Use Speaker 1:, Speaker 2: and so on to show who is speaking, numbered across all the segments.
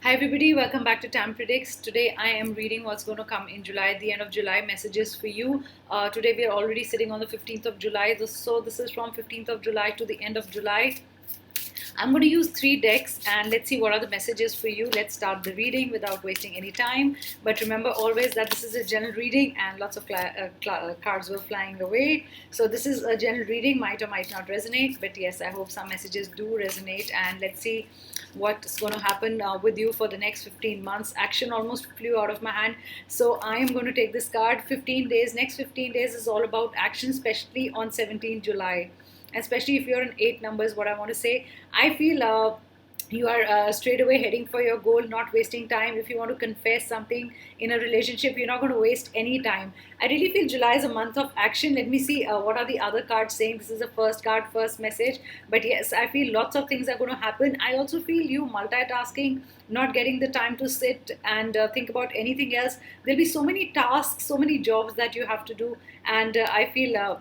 Speaker 1: Hi everybody, welcome back to Tam Predicts. Today I am reading what's going to come in July, at the end of July, messages for you. Today we are already sitting on the 15th of July, so this is from 15th of July to the end of July. I'm going to use 3 decks and let's see what are the messages for you. Let's start the reading without wasting any time. But remember always that this is a general reading and lots of cards were flying away. So this is a general reading, might or might not resonate. But yes, I hope some messages do resonate. And let's see what's going to happen with you for the next 15 months. Action almost flew out of my hand. So I am going to take this card. 15 days. Next 15 days is all about action, especially on 17th July. Especially if you're in 8 numbers, what I want to say, I feel you are straight away heading for your goal, not wasting time. If you want to confess something in a relationship, you're not going to waste any time. I really feel July is a month of action. Let me see what are the other cards saying. This is the first card, first message. But yes, I feel lots of things are going to happen. I also feel you multitasking, not getting the time to sit and think about anything else. There'll be so many tasks, so many jobs that you have to do, and I feel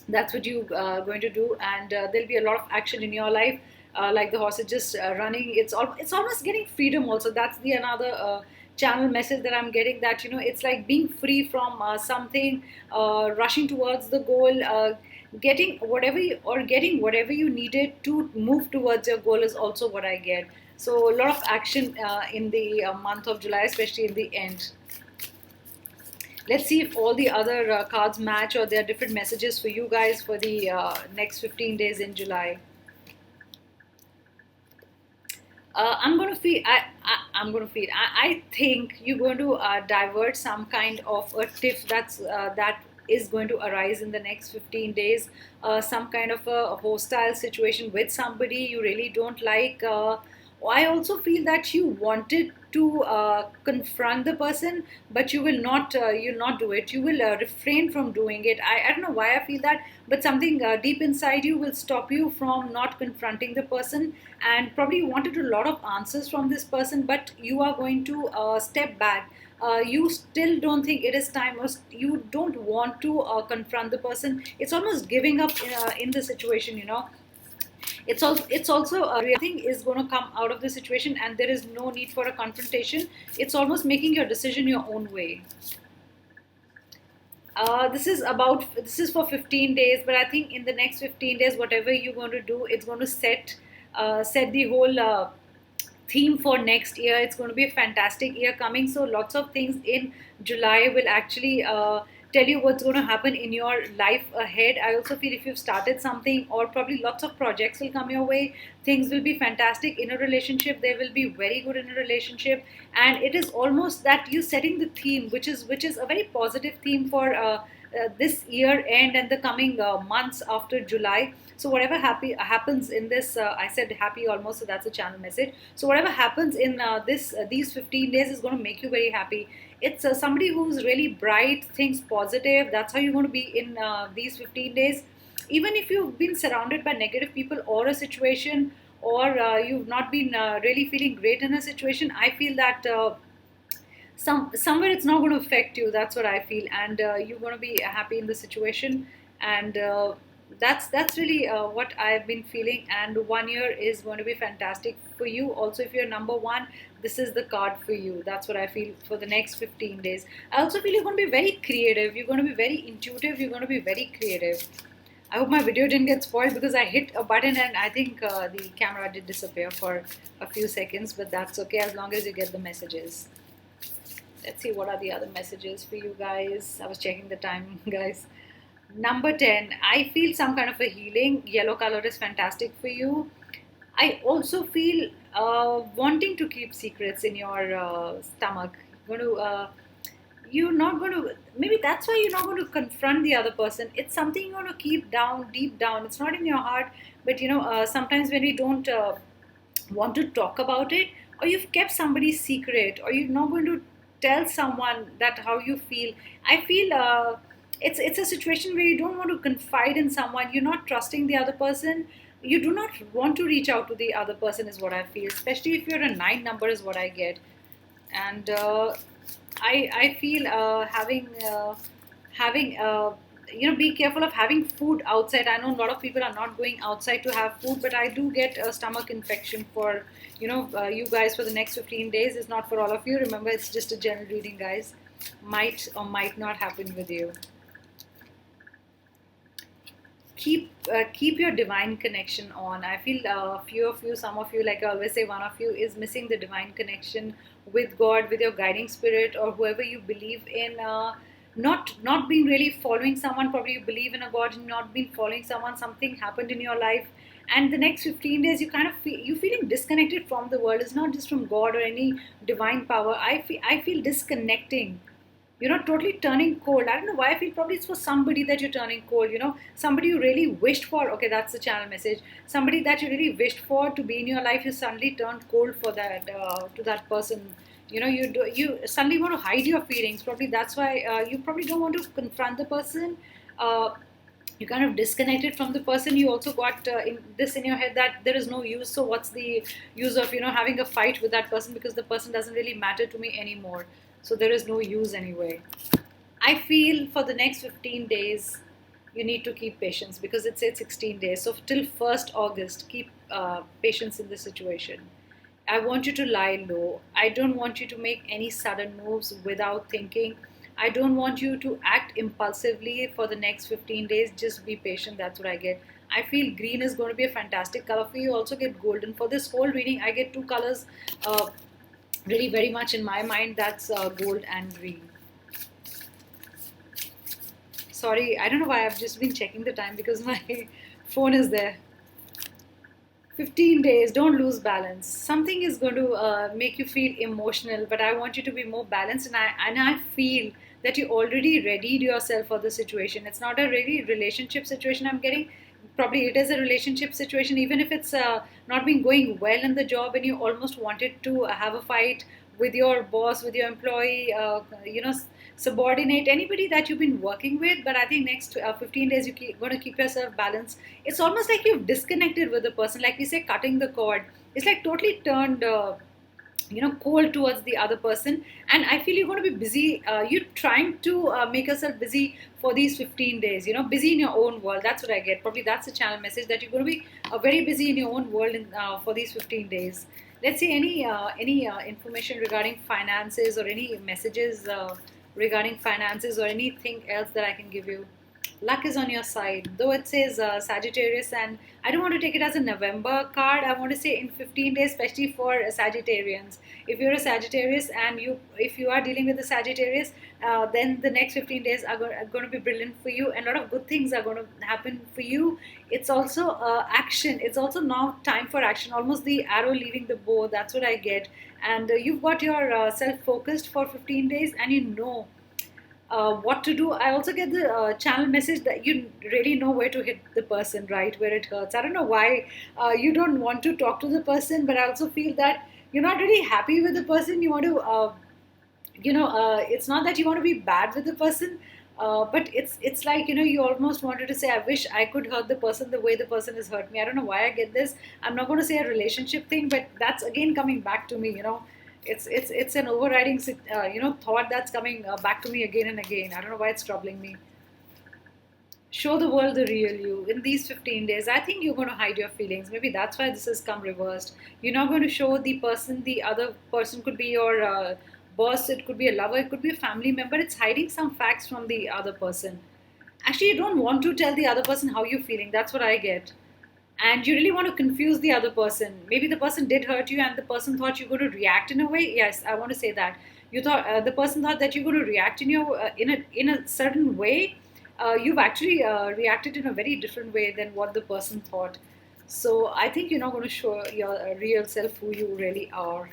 Speaker 1: that's what you going to do, and there'll be a lot of action in your life, like the horse is just running. It's almost getting freedom also. That's the another channel message that I'm getting, that it's like being free from something, rushing towards the goal, getting whatever you needed to move towards your goal is also what I get. So a lot of action in the month of July, especially in the end. Let's see if all the other cards match, or there are different messages for you guys for the next 15 days in July. I'm going to feel. I'm going to feel. I think you're going to divert some kind of a tiff that is going to arise in the next 15 days. Some kind of a hostile situation with somebody you really don't like. I also feel that you wanted to confront the person, but you'll not do it. You will refrain from doing it. I don't know why I feel that, but something deep inside you will stop you from not confronting the person. And probably you wanted a lot of answers from this person, but you are going to step back. You still don't think it is time, or you don't want to confront the person. It's almost giving up in the situation. It's also thing is going to come out of the situation, and there is no need for a confrontation. It's almost making your decision your own way. This is for 15 days, but I think in the next 15 days, whatever you're going to do, it's going to set the whole theme for next year. It's going to be a fantastic year coming. So lots of things in July will actually tell you what's going to happen in your life ahead. I also feel if you've started something, or probably lots of projects will come your way, things will be fantastic in a relationship. They will be very good in a relationship, and it is almost that you setting the theme, which is a very positive theme for this year end and the coming months after July. So whatever happens in this, I said happy almost, so that's a channel message. So whatever happens in these 15 days is going to make you very happy. It's somebody who's really bright, thinks positive. That's how you're going to be in these 15 days. Even if you've been surrounded by negative people or a situation, or you've not been really feeling great in a situation, I feel that somewhere it's not going to affect you. That's what I feel, and you're going to be happy in the situation, and that's really what I've been feeling. And 1 year is going to be fantastic for you. Also, if you're number one, this is the card for you. That's what I feel for the next 15 days. I also feel you're going to be very creative. You're going to be very intuitive. You're going to be very creative. I hope my video didn't get spoiled, because I hit a button and I think the camera did disappear for a few seconds, but that's okay as long as you get the messages. Let's see what are the other messages for you guys. I was checking the time, guys. Number 10, I feel some kind of a healing. Yellow color is fantastic for you. I also feel wanting to keep secrets in your stomach. You're not going to, maybe that's why you're not going to confront the other person. It's something you're going to keep down, deep down. It's not in your heart, but sometimes when we don't want to talk about it, or you've kept somebody's secret, or you're not going to tell someone that how you feel. I feel it's a situation where you don't want to confide in someone. You're not trusting the other person. You do not want to reach out to the other person, is what I feel. Especially if you're a 9 number, is what I get. And I feel having be careful of having food outside. I know a lot of people are not going outside to have food, but I do get a stomach infection for you guys for the next 15 days. It's not for all of you. Remember, it's just a general reading, guys. Might or might not happen with you. Keep your divine connection on. I feel a few of you, some of you, like I always say, one of you is missing the divine connection with God, with your guiding spirit, or whoever you believe in. Not being really following someone. Probably you believe in a God and not been following someone. Something happened in your life, and the next 15 days you kind of you feeling disconnected from the world. It's not just from God or any divine power. I feel disconnecting, totally turning cold. I don't know why. I feel probably it's for somebody that you're turning cold, somebody you really wished for. Okay, that's the channel message. Somebody that you really wished for to be in your life, you suddenly turned cold for that, to that person. You suddenly want to hide your feelings. Probably that's why you probably don't want to confront the person. You kind of disconnected from the person. You also got in your head that there is no use. So what's the use of having a fight with that person, because the person doesn't really matter to me anymore. So there is no use anyway. I feel for the next 15 days, you need to keep patience, because it said 16 days. So till 1st August, keep patience in this situation. I want you to lie low. I don't want you to make any sudden moves without thinking. I don't want you to act impulsively for the next 15 days. Just be patient. That's what I get. I feel green is going to be a fantastic color for you. Also get golden. For this whole reading, I get two colors really very much in my mind. That's gold and green. Sorry, I don't know why I've just been checking the time because my phone is there. 15 days, don't lose balance. Something is going to make you feel emotional, but I want you to be more balanced. And I feel that you already readied yourself for the situation. It's not a really relationship situation I'm getting. Probably it is a relationship situation, even if it's not been going well in the job and you almost wanted to have a fight with your boss, with your employee, subordinate, anybody that you've been working with. But I think next 15 days you're going to keep yourself balanced. It's almost like you've disconnected with the person, like we say, cutting the cord. It's like totally turned cold towards the other person. And I feel you're going to be busy. You're trying to make yourself busy for these 15 days, busy in your own world. That's what I get. Probably that's the channel message, that you're going to be very busy in your own world for these 15 days. Let's see any information regarding finances, or any messages regarding finances, or anything else that I can give you. Luck is on your side, though it says Sagittarius, and I don't want to take it as a November card. I want to say in 15 days, especially for Sagittarians. If you're a Sagittarius and if you are dealing with a Sagittarius, then the next 15 days are going to be brilliant for you, and a lot of good things are going to happen for you. It's also action. It's also now time for action. Almost the arrow leaving the bow. That's what I get. And you've got your self focused for 15 days, and you know what to do. I also get the channel message that you really know where to hit the person, right, where it hurts. I don't know why you don't want to talk to the person, but I also feel that you're not really happy with the person. You want to, it's not that you want to be bad with the person, but it's like, you almost wanted to say, I wish I could hurt the person the way the person has hurt me. I don't know why I get this. I'm not going to say a relationship thing, but that's again coming back to me. It's an overriding thought that's coming back to me again and again. I don't know why it's troubling me. Show the world the real you in these 15 days. I think you're going to hide your feelings. Maybe that's why this has come reversed. You're not going to show the other person could be your boss, it could be a lover, it could be a family member. It's hiding some facts from the other person. Actually, you don't want to tell the other person how you're feeling. That's what I get. And you really want to confuse the other person. Maybe the person did hurt you and the person thought you're going to react in a way. Yes, I want to say that. You thought the person thought that you're going to react in a certain way. You've actually reacted in a very different way than what the person thought. So I think you're not going to show your real self, who you really are.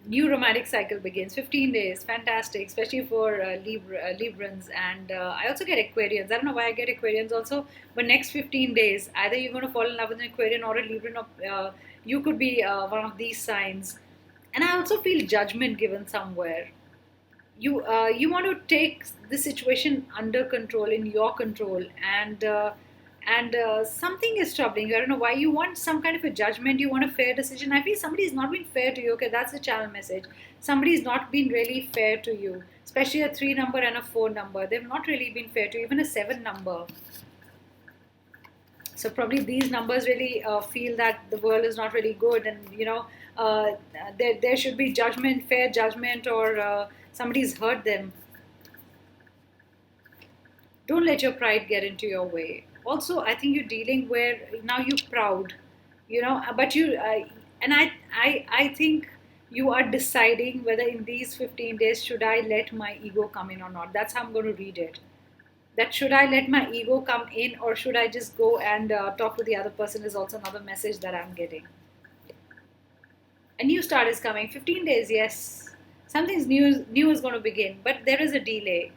Speaker 1: New romantic cycle begins. 15 days, fantastic, especially for Librans. And I also get Aquarians. I don't know why I get Aquarians also, but next 15 days, either you're going to fall in love with an Aquarian or a Libran, or you could be one of these signs. And I also feel judgment given somewhere. You want to take the situation under control, in your control, and and something is troubling you. I don't know why. You want some kind of a judgment, you want a fair decision. I feel somebody's not been fair to you. Okay, that's the channel message. Somebody's not been really fair to you, especially a 3 number and a 4 number. They've not really been fair to you, even a 7 number. So probably these numbers really feel that the world is not really good, and there should be judgment, fair judgment, or somebody's hurt them. Don't let your pride get into your way. Also, I think you're dealing where now you're proud, but I think you are deciding whether in these 15 days should I let my ego come in or not. That's how I'm going to read it. That should I let my ego come in, or should I just go and talk to the other person, is also another message that I'm getting. A new start is coming. 15 days, yes. Something's new is going to begin, but there is a delay.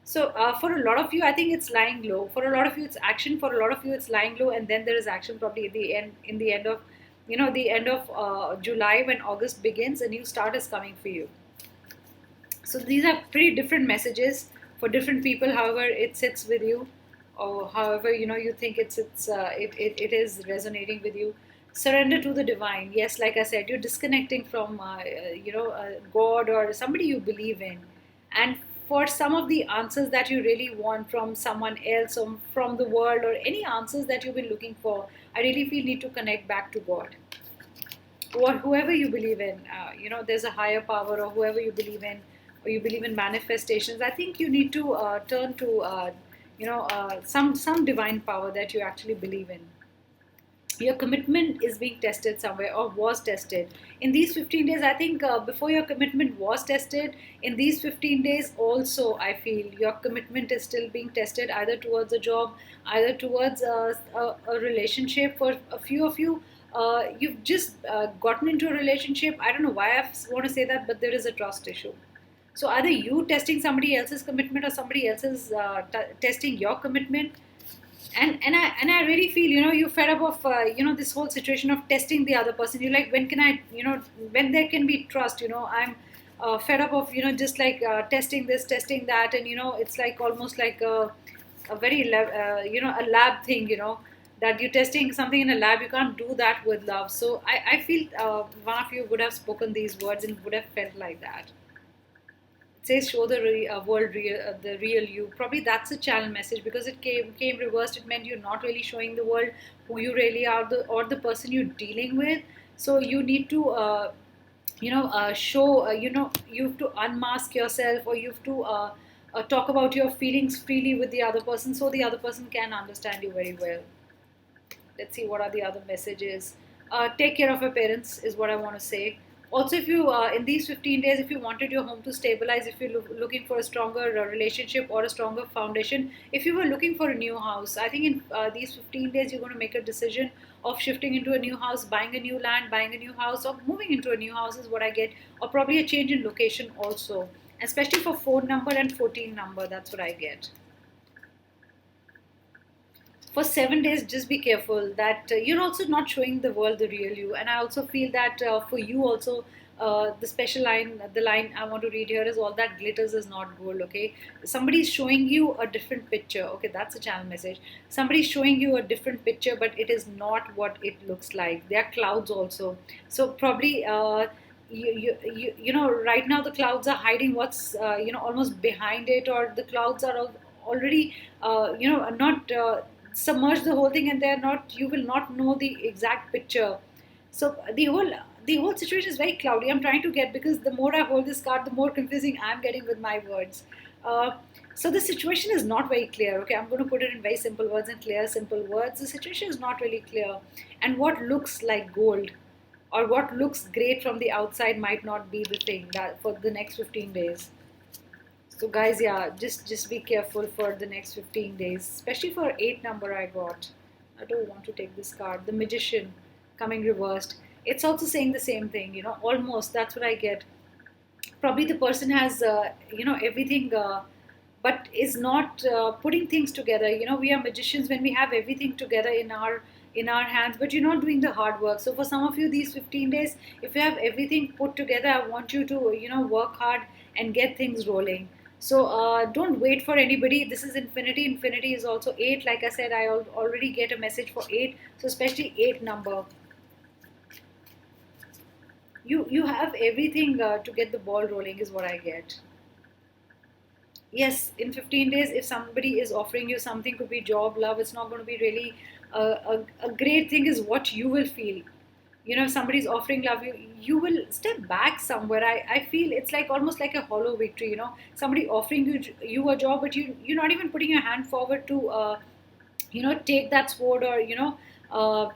Speaker 1: So for a lot of you, I think it's lying low. For a lot of you, it's action. For a lot of you, it's lying low, and then there is action. Probably at the end, in the end of, the end of July, when August begins, a new start is coming for you. So these are pretty different messages for different people. However, it sits with you, or however you think it is resonating with you. Surrender to the divine. Yes, like I said, you're disconnecting from God or somebody you believe in, and for some of the answers that you really want from someone else or from the world, or any answers that you've been looking for, I really feel need to connect back to God, or whoever you believe in. There's a higher power, or whoever you believe in, or you believe in manifestations. I think you need to turn to some divine power that you actually believe in. Your commitment is being tested somewhere, or was tested in these 15 days. I think before your commitment was tested, in these 15 days also, I feel your commitment is still being tested, either towards a job, either towards a relationship. For a few of you, you've just gotten into a relationship. I don't know why I want to say that, but there is a trust issue. So either you testing somebody else's commitment, or somebody else's testing your commitment. And I really feel, you're fed up of this whole situation of testing the other person. You're like, when can I, when there can be trust? I'm fed up of just like testing this, testing that, and it's like almost like a very a lab thing. That you're testing something in a lab. You can't do that with love. So I feel one of you would have spoken these words and would have felt like that. Says show the world the real you. Probably that's a channel message, because it came reversed. It meant you're not really showing the world who you really are, or the person you're dealing with. So you need to show, you have to unmask yourself, or you have to talk about your feelings freely with the other person, so the other person can understand you very well. Let's see what are the other messages. Take care of your parents is what I want to say. Also, if you in these 15 days, if you wanted your home to stabilize, if you're looking for a stronger relationship or a stronger foundation, if you were looking for a new house, I think in these 15 days you're going to make a decision of shifting into a new house, buying a new land, buying a new house, or moving into a new house is what I get, or probably a change in location also, especially for 4 number and 14 number. That's what I get. For 7 days, just be careful that you're also not showing the world the real you. And I also feel that for you also, the special line, the line I want to read here is, all that glitters is not gold. Okay, somebody's showing you a different picture. Okay, that's a channel message. Somebody's showing you a different picture, but it is not what it looks like. There are clouds also. So probably right now the clouds are hiding what's almost behind it, or the clouds are already not submerge the whole thing, and they're not, you will not know the exact picture. So the whole situation is very cloudy. I'm trying to get, because the more I hold this card, the more confusing I'm getting with my words. So the situation is not very clear. Okay, I'm going to put it in very simple words and clear simple words. The situation is not really clear, and what looks like gold or what looks great from the outside might not be the thing that for the next 15 days. So guys, yeah, just be careful for the next 15 days, especially for 8 number I got. I don't want to take this card. The Magician coming reversed. It's also saying the same thing, almost. That's what I get. Probably the person has, everything, but is not putting things together. We are magicians when we have everything together in our hands, but you're not doing the hard work. So for some of you, these 15 days, if you have everything put together, I want you to, work hard and get things rolling. So don't wait for anybody. This is infinity. Infinity is also 8. Like I said, I already get a message for 8. So especially 8 number. You have everything to get the ball rolling is what I get. Yes, in 15 days, if somebody is offering you something, could be job, love, it's not going to be really a great thing is what you will feel. You know, if somebody's offering love, you will step back somewhere. I feel it's like almost like a hollow victory, you know, somebody offering you a job, but you're not even putting your hand forward to take that sword, or uh,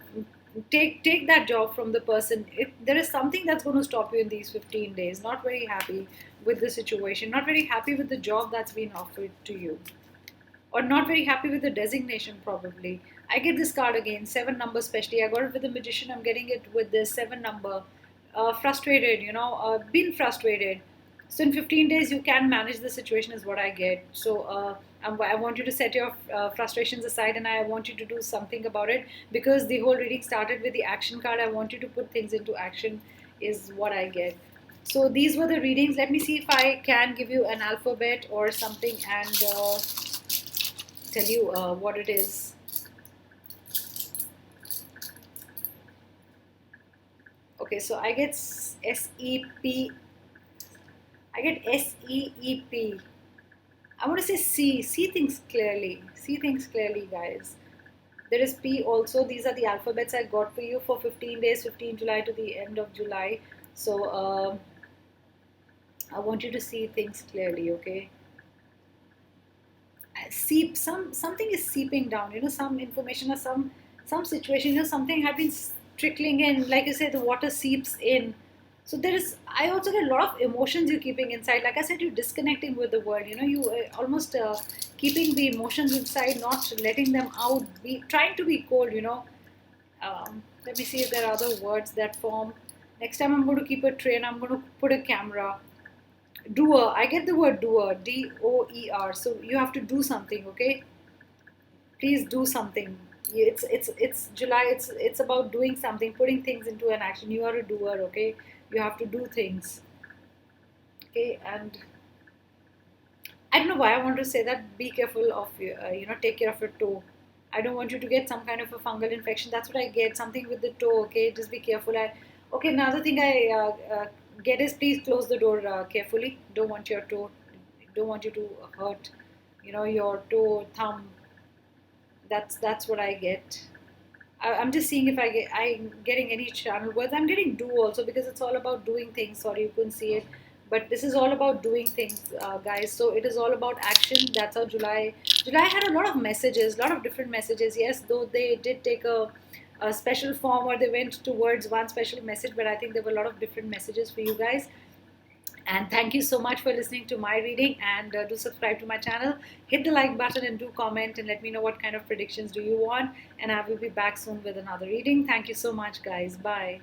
Speaker 1: take that job from the person. If there is something that's going to stop you in these 15 days, not very happy with the situation, not very happy with the job that's been offered to you, or not very happy with the designation, probably. I get this card again, 7 number, especially. I got it with the magician, I'm getting it with this 7 number. Frustrated, been frustrated. So in 15 days, you can manage the situation, is what I get. So I want you to set your frustrations aside, and I want you to do something about it, because the whole reading started with the action card. I want you to put things into action, is what I get. So these were the readings. Let me see if I can give you an alphabet or something, and tell you what it is. Okay, so I get SEP. I get SEEP. I want to say C. See things clearly. See things clearly, guys. There is P also. These are the alphabets I got for you for 15 days, 15 July to the end of July. So I want you to see things clearly, okay? Seep, something is seeping down, some information, or some situation, something have been trickling in, like you said, the water seeps in. So there is, I also get a lot of emotions you're keeping inside. Like I said, you're disconnecting with the world, you almost keeping the emotions inside, not letting them out, be trying to be cold. Let me see if there are other words that form. Next time I'm going to keep a tray, and I'm going to put a camera. Doer, I get the word doer, DOER. So you have to do something, okay? Please do something. It's July. It's about doing something, putting things into an action. You are a doer, okay? You have to do things, okay? And I don't know why I want to say that. Be careful of take care of your toe. I don't want you to get some kind of a fungal infection. That's what I get. Something with the toe. Okay, just be careful. Okay. Another thing I get is, please close the door carefully. Don't want your toe. Don't want you to hurt. Your toe, thumb. That's what I get. I'm just seeing if I'm getting any channel words. I'm getting do also, because it's all about doing things. Sorry, you couldn't see it, but this is all about doing things, guys. So it is all about action. That's how July had a lot of messages, a lot of different messages. Yes, though they did take a special form, or they went towards one special message, but I think there were a lot of different messages for you guys. And thank you so much for listening to my reading, and do subscribe to my channel, hit the like button, and do comment and let me know what kind of predictions do you want, and I will be back soon with another reading. Thank you so much, guys. Bye.